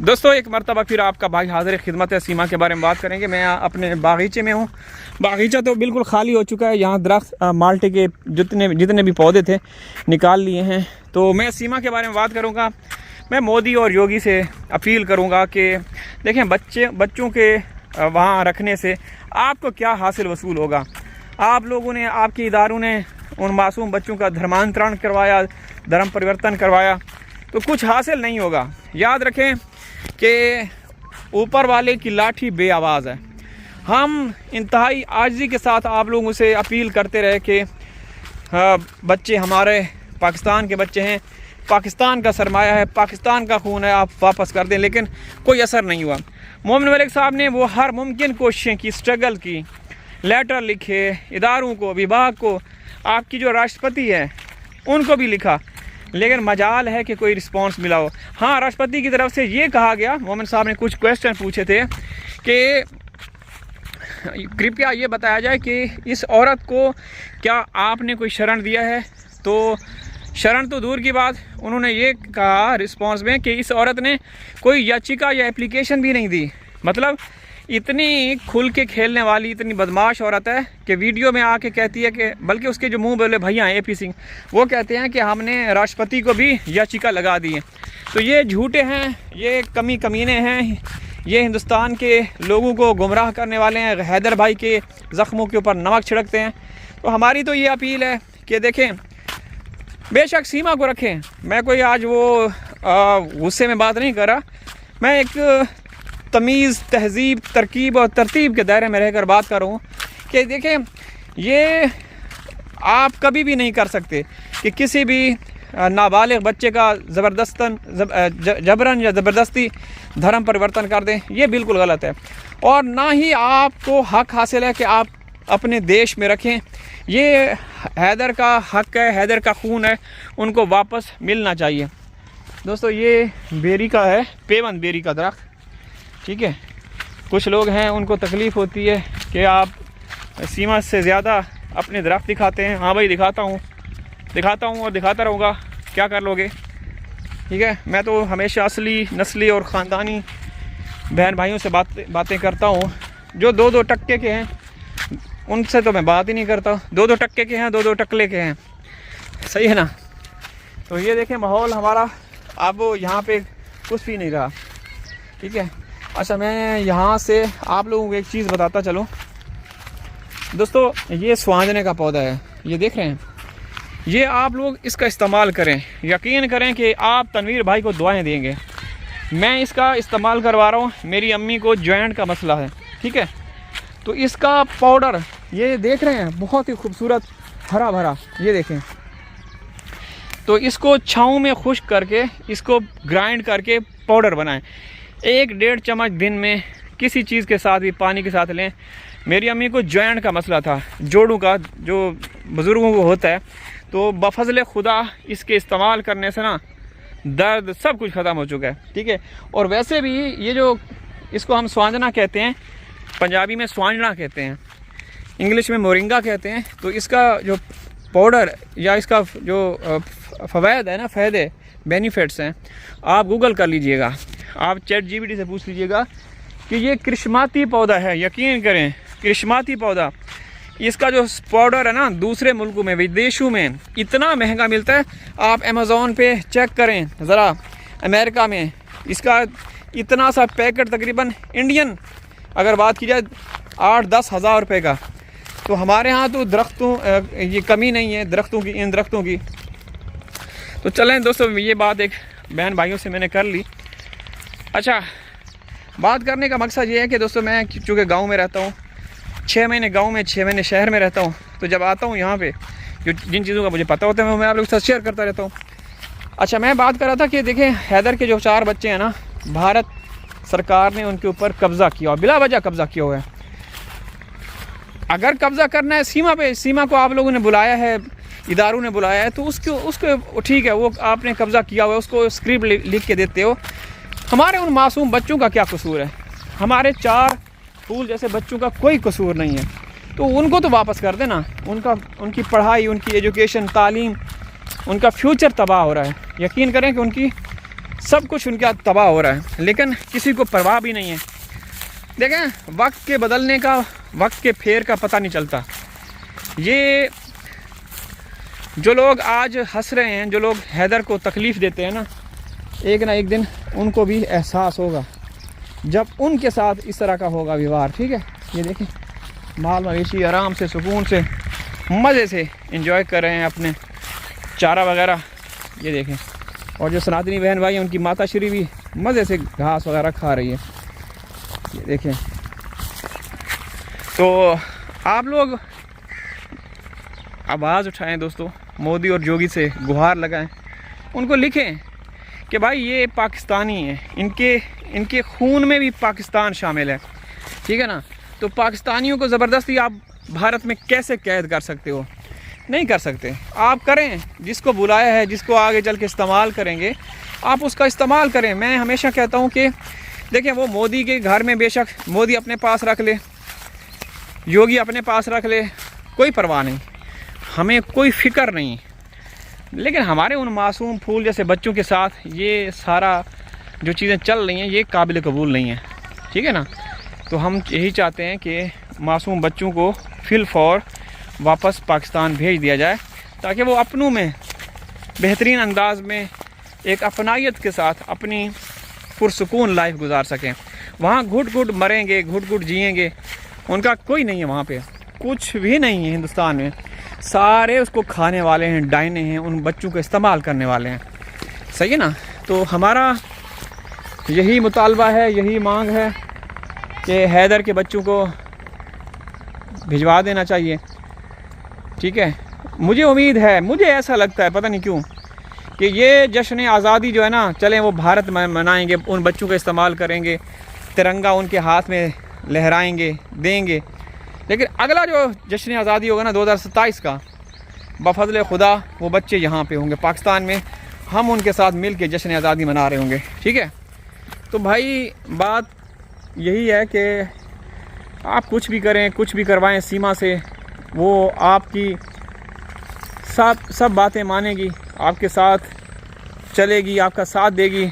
दोस्तों एक मरतबा फिर आपका भाई हाज़िर खिदमत है। सीमा के बारे में बात करेंगे। मैं अपने बागीचे में हूँ। बागीचा तो बिल्कुल खाली हो चुका है। यहाँ दरख्त माल्टे के जितने भी पौधे थे निकाल लिए हैं। तो मैं सीमा के बारे में बात करूँगा। मैं मोदी और योगी से अपील करूँगा कि देखें बच्चों के वहाँ रखने से आपको क्या हासिल वसूल होगा। आप लोगों ने, आपके इदारों ने उन मासूम बच्चों का धर्मांतरण करवाया, धर्म परिवर्तन करवाया, तो कुछ हासिल नहीं होगा। याद रखें कि ऊपर वाले की लाठी बेआवाज़ है। हम इंतहाई आजिज़ी के साथ आप लोगों से अपील करते रहे कि बच्चे हमारे पाकिस्तान के बच्चे हैं, पाकिस्तान का सरमाया है, पाकिस्तान का खून है, आप वापस कर दें, लेकिन कोई असर नहीं हुआ। मोमिन मलिक साहब ने वो हर मुमकिन कोशिशें की, स्ट्रगल की, लेटर लिखे इदारों को, विभाग को, आपकी जो राष्ट्रपति है उनको भी लिखा, लेकिन मजाल है कि कोई रिस्पांस मिला हो। हाँ, राष्ट्रपति की तरफ से ये कहा गया, मोमिन साहब ने कुछ क्वेश्चन पूछे थे कि कृपया ये बताया जाए कि इस औरत को क्या आपने कोई शरण दिया है। तो शरण तो दूर की बात, उन्होंने ये कहा रिस्पांस में कि इस औरत ने कोई याचिका या एप्लीकेशन भी नहीं दी। मतलब इतनी खुल के खेलने वाली, इतनी बदमाश औरत है कि वीडियो में आके कहती है कि, बल्कि उसके जो मुंह बोले भैया हैं AP सिंह, वो कहते हैं कि हमने राष्ट्रपति को भी याचिका लगा दी है। तो ये झूठे हैं, ये कमीने हैं, ये हिंदुस्तान के लोगों को गुमराह करने वाले हैं, हैदर भाई के ज़ख्मों के ऊपर नमक छिड़कते हैं। तो हमारी तो ये अपील है कि देखें, बेशक सीमा को रखें। मैं कोई आज वो गुस्से में बात नहीं कर रहा, मैं एक तमीज़, तहज़ीब, तरकीब और तरतीब के दायरे में रहकर बात कर रहा हूँ कि देखें, ये आप कभी भी नहीं कर सकते कि किसी भी नाबालिग बच्चे का जबरन या ज़बरदस्ती धर्म परिवर्तन कर दें। ये बिल्कुल गलत है और ना ही आपको हक हासिल है कि आप अपने देश में रखें। ये हैदर का हक है, हैदर का खून है, उनको वापस मिलना चाहिए। दोस्तों ये बेरी का है, पेवन बेरी का दरख्त, ठीक है। कुछ लोग हैं उनको तकलीफ़ होती है कि आप सीमा से ज़्यादा अपने दरख्त दिखाते हैं। हाँ भाई, दिखाता हूँ और दिखाता रहूँगा, क्या कर लोगे, ठीक है। मैं तो हमेशा असली, नस्ली और ख़ानदानी बहन भाइयों से बातें करता हूँ। जो 2-2 टक्के के हैं उनसे तो मैं बात ही नहीं करता। 2-2 टक्के के हैं, 2-2 टकले के हैं, सही है ना। तो ये देखें माहौल हमारा अब यहाँ पे कुछ भी नहीं रहा, ठीक है। अच्छा, मैं यहाँ से आप लोगों को एक चीज़ बताता चलूँ। दोस्तों ये स्वांजने का पौधा है, ये देख रहे हैं, ये आप लोग इसका इस्तेमाल करें। यकीन करें कि आप तनवीर भाई को दुआएं देंगे। मैं इसका इस्तेमाल करवा रहा हूँ, मेरी अम्मी को जॉइंट का मसला है, ठीक है। तो इसका पाउडर ये देख रहे हैं, बहुत ही खूबसूरत हरा भरा, ये देखें। तो इसको छाँव में खुश्क करके इसको ग्राइंड करके पाउडर बनाएं। 1-1.5 चम्मच दिन में किसी चीज़ के साथ भी, पानी के साथ लें। मेरी अम्मी को जॉइंट का मसला था, जोड़ों का, जो बुज़ुर्गों को होता है। तो बफज़ल खुदा इसके इस्तेमाल करने से ना दर्द सब कुछ ख़त्म हो चुका है, ठीक है। और वैसे भी ये जो इसको हम स्वांजना कहते हैं, पंजाबी में स्वांजना कहते हैं, इंग्लिश में मोरिंगा कहते हैं। तो इसका जो पाउडर या इसका जो फ़वाइद है ना, फ़ायदे, बेनिफिट्स हैं, आप गूगल कर लीजिएगा, आप ChatGPT से पूछ लीजिएगा कि ये कृष्माती पौधा है। यकीन करें, कृष्माती पौधा, इसका जो पाउडर है ना, दूसरे मुल्कों में, विदेशों में इतना महंगा मिलता है। आप अमेज़ॉन पे चेक करें ज़रा, अमेरिका में इसका इतना सा पैकेट तकरीबन इंडियन अगर बात की जाए 8-10 हज़ार रुपये का। तो हमारे यहाँ तो दरख्तों ये कमी नहीं है दरख्तों की, इन दरख्तों की। तो चलें दोस्तों, ये बात एक बहन भाइयों से मैंने कर ली। अच्छा, बात करने का मकसद ये है कि दोस्तों मैं चूँकि गांव में रहता हूँ, 6 महीने गांव में, 6 महीने शहर में रहता हूँ। तो जब आता हूँ यहाँ पे, जो जिन चीज़ों का मुझे पता होता है मैं आप लोगों के साथ शेयर करता रहता हूँ। अच्छा, मैं बात कर रहा था कि देखें, हैदर के जो 4 बच्चे हैं ना, भारत सरकार ने उनके ऊपर कब्ज़ा किया, बिला वजह कब्ज़ा किया हुआ है। अगर कब्ज़ा करना है सीमा पे, सीमा को आप लोगों ने बुलाया है, इदारों ने बुलाया है, तो उसको ठीक है, वो आपने कब्ज़ा किया हुआ है, उसको स्क्रिप्ट लिख के देते हो। हमारे उन मासूम बच्चों का क्या कसूर है? हमारे 4 फूल जैसे बच्चों का कोई कसूर नहीं है। तो उनको तो वापस कर देना। उनकी पढ़ाई, उनकी एजुकेशन, तालीम, उनका फ्यूचर तबाह हो रहा है। यकीन करें कि उनकी सब कुछ उनका तबाह हो रहा है, लेकिन किसी को परवाह भी नहीं है। देखें, वक्त के बदलने का, वक्त के फेर का पता नहीं चलता। ये जो लोग आज हंस रहे हैं, जो लोग हैदर को तकलीफ़ देते हैं ना एक दिन उनको भी एहसास होगा जब उनके साथ इस तरह का होगा व्यवहार। ठीक है, ये देखें, माल मवेशी आराम से सुकून से मज़े से एंजॉय कर रहे हैं अपने चारा वगैरह। ये देखें, और जो सनातनी बहन भाई हैं उनकी माता श्री भी मज़े से घास वगैरह खा रही है। ये देखें, तो आप लोग आवाज़ उठाएं दोस्तों, मोदी और योगी से गुहार लगाएं, उनको लिखें कि भाई ये पाकिस्तानी है, इनके खून में भी पाकिस्तान शामिल है। ठीक है ना, तो पाकिस्तानियों को ज़बरदस्ती आप भारत में कैसे कैद कर सकते हो? नहीं कर सकते। आप करें, जिसको बुलाया है, जिसको आगे चल के इस्तेमाल करेंगे, आप उसका इस्तेमाल करें। मैं हमेशा कहता हूँ कि देखें, वो मोदी के घर में बेशक मोदी अपने पास रख ले, योगी अपने पास रख ले, कोई परवाह नहीं, हमें कोई फ़िक्र नहीं, लेकिन हमारे उन मासूम फूल जैसे बच्चों के साथ ये सारा जो चीज़ें चल रही हैं ये काबिल कबूल नहीं है। ठीक है ना, तो हम यही चाहते हैं कि मासूम बच्चों को फिल फौर वापस पाकिस्तान भेज दिया जाए, ताकि वो अपनों में बेहतरीन अंदाज में एक अपनायत के साथ अपनी पुरसुकून लाइफ गुजार सकें। वहाँ घुट घुट मरेंगे, घुट घुट जिएंगे, उनका कोई नहीं है, वहाँ पे कुछ भी नहीं है। हिंदुस्तान में सारे उसको खाने वाले हैं, डायने हैं, उन बच्चों को इस्तेमाल करने वाले हैं। सही है ना, तो हमारा यही मुतालबा है, यही मांग है कि हैदर के बच्चों को भिजवा देना चाहिए। ठीक है, मुझे उम्मीद है, मुझे ऐसा लगता है, पता नहीं क्यों, कि ये जश्न आज़ादी जो है ना, चलें वो भारत में मनाएंगे, उन बच्चों का इस्तेमाल करेंगे, तिरंगा उनके हाथ में लहराएंगे, देंगे, लेकिन अगला जो जश्न आज़ादी होगा ना 2027 का, बफज़ल खुदा वो बच्चे यहाँ पे होंगे पाकिस्तान में, हम उनके साथ मिल के जश्न आज़ादी मना रहे होंगे। ठीक है, तो भाई बात यही है कि आप कुछ भी करें, कुछ भी करवाएं सीमा से, वो आपकी सब बातें मानेगी, आपके साथ चलेगी, आपका साथ देगी,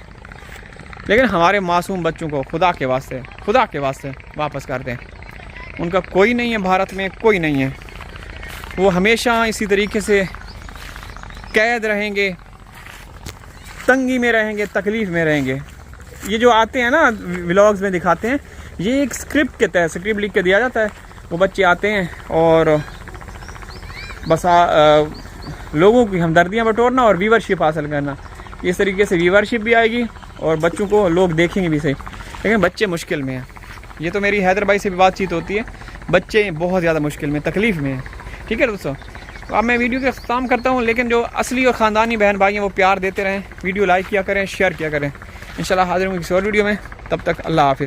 लेकिन हमारे मासूम बच्चों को खुदा के वास्ते वापस कर दें। उनका कोई नहीं है, भारत में कोई नहीं है, वो हमेशा इसी तरीके से कैद रहेंगे, तंगी में रहेंगे, तकलीफ़ में रहेंगे। ये जो आते हैं ना व्लॉग्स में दिखाते हैं, ये एक स्क्रिप्ट के तहत स्क्रिप्ट लिख के दिया जाता है। वो बच्चे आते हैं और बस लोगों की हमदर्दियाँ बटोरना और व्यूवरशिप हासिल करना। इस तरीके से व्यूवरशिप भी आएगी और बच्चों को लोग देखेंगे भी सही, लेकिन बच्चे मुश्किल में हैं। ये तो मेरी हैदर भाई से भी बातचीत होती है, बच्चे बहुत ज़्यादा मुश्किल में, तकलीफ़ में हैं। ठीक है दोस्तों, तो अब मैं वीडियो का इख्तिताम करता हूँ, लेकिन जो असली और ख़ानदानी बहन भाई हैं वो प्यार देते रहें, वीडियो लाइक किया करें, शेयर किया करें। इंशाल्लाह हाज़िर होंगे किसी और वीडियो में, तब तक अल्लाह हाफ़िज़।